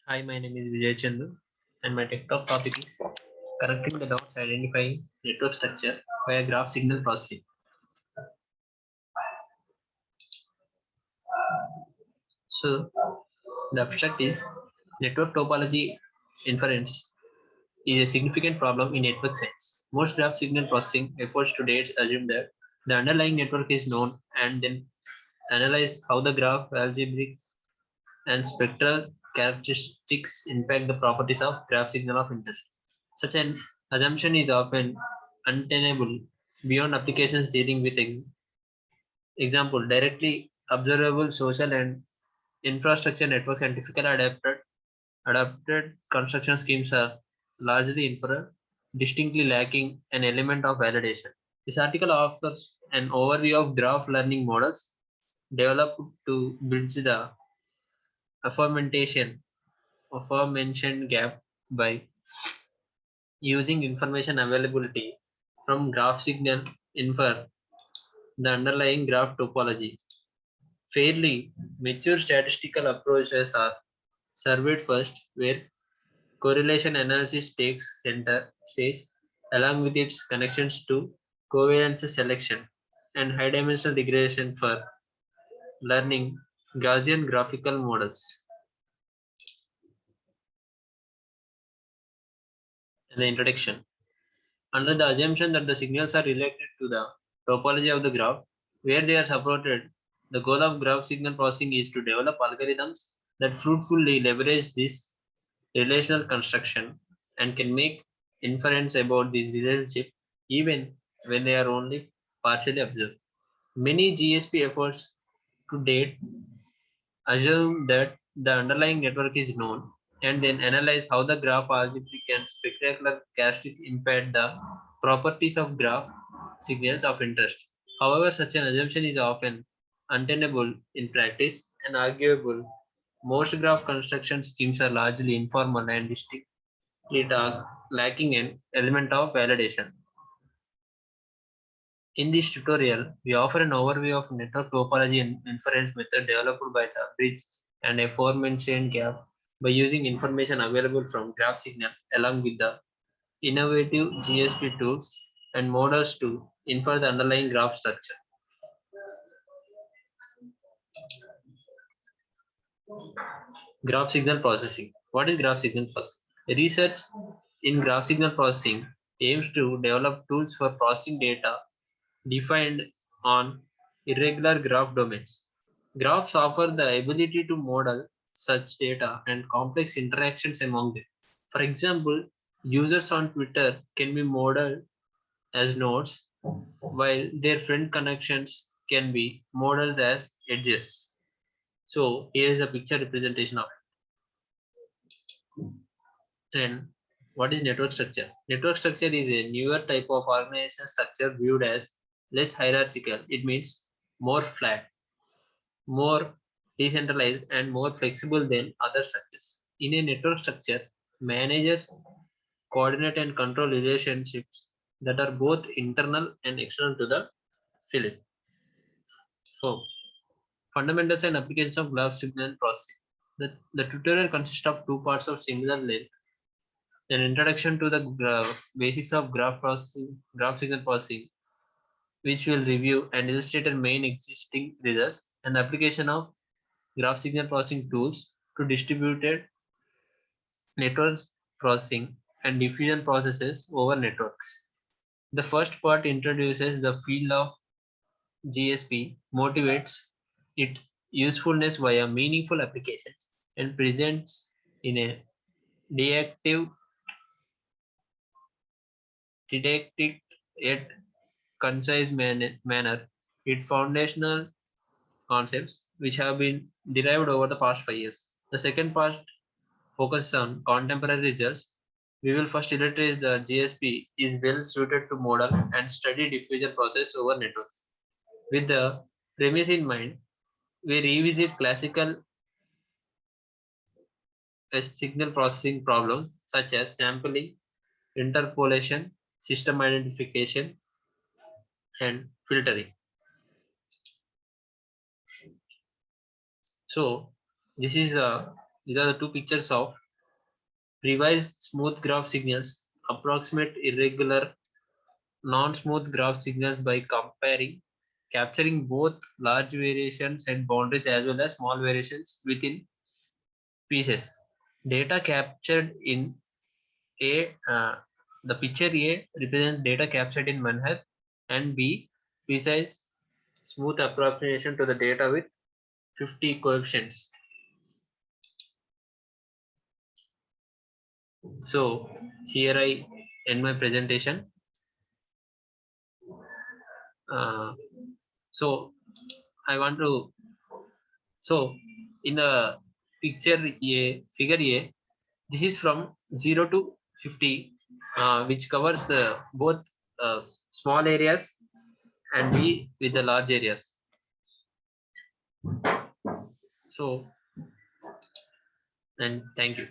Hi, my name is Vijay Chandu, and my tech talk topic is connecting the dots, identifying network structure via graph signal processing. So, the abstract is network topology inference is a significant problem in network science. Most graph signal processing efforts to date assume that the underlying network is known and then analyze how the graph algebraic and spectral characteristics impact the properties of graph signal of interest. Such an assumption is often untenable beyond applications dealing with example directly observable social and infrastructure networks and typical adapted construction schemes are largely inferred, distinctly lacking an element of validation. This article offers an overview of graph learning models developed to bridge the aforementioned aforementioned gap by using information availability from graph signal infer the underlying graph topology. Fairly mature statistical approaches are surveyed first, where correlation analysis takes center stage along with its connections to covariance selection and high dimensional regression for learning Gaussian graphical models. And the introduction. Under the assumption that the signals are related to the topology of the graph, where they are supported, the goal of graph signal processing is to develop algorithms that fruitfully leverage this relational construction and can make inference about this relationship even when they are only partially observed. Many GSP efforts to date assume that the underlying network is known and then analyze how the graph algebraic and spectacular characteristics impact the properties of graph signals of interest. However, such an assumption is often untenable in practice and arguable. Most graph construction schemes are largely informal and distinctly lacking an element of validation. In this tutorial, we offer an overview of network topology and inference method developed by the bridge and aforementioned gap by using information available from graph signal along with the innovative GSP tools and models to infer the underlying graph structure. Graph signal processing. What is graph signal processing? Research in graph signal processing aims to develop tools for processing data defined on irregular graph domains. Graphs offer the ability to model such data and complex interactions among them. For example, users on Twitter can be modeled as nodes, while their friend connections can be modeled as edges. So here is a picture representation of it. Then what is network structure? Network structure is a newer type of organizational structure viewed as less hierarchical. It means more flat, more decentralized, and more flexible than other structures. In a network structure, managers coordinate and control relationships that are both internal and external to the field. So, fundamentals and applications of graph signal processing. The tutorial consists of two parts of similar length: an introduction to the basics of graph signal processing, which will review and illustrate the main existing results, and the application of graph signal processing tools to distributed networks processing and diffusion processes over networks. The first part introduces the field of GSP, motivates its usefulness via meaningful applications, and presents in a deactive, didactic, yet concise manner its foundational concepts which have been derived over the past 5 years. The second part focuses on contemporary results. We will first illustrate the GSP is well suited to model and study diffusion process over networks. With the premise in mind, we revisit classical signal processing problems such as sampling, interpolation, system identification, and filtering. So, this is a These are the two pictures of revised smooth graph signals, approximate irregular non-smooth graph signals by capturing both large variations and boundaries as well as small variations within pieces. Data captured in A, the picture A represents data captured in Manhattan, and B, precise smooth approximation to the data with 50 coefficients. So here I end my presentation. So I want to, so in the figure A, this is from 0 to 50, which covers the both small areas and B with the large areas. So, and thank you.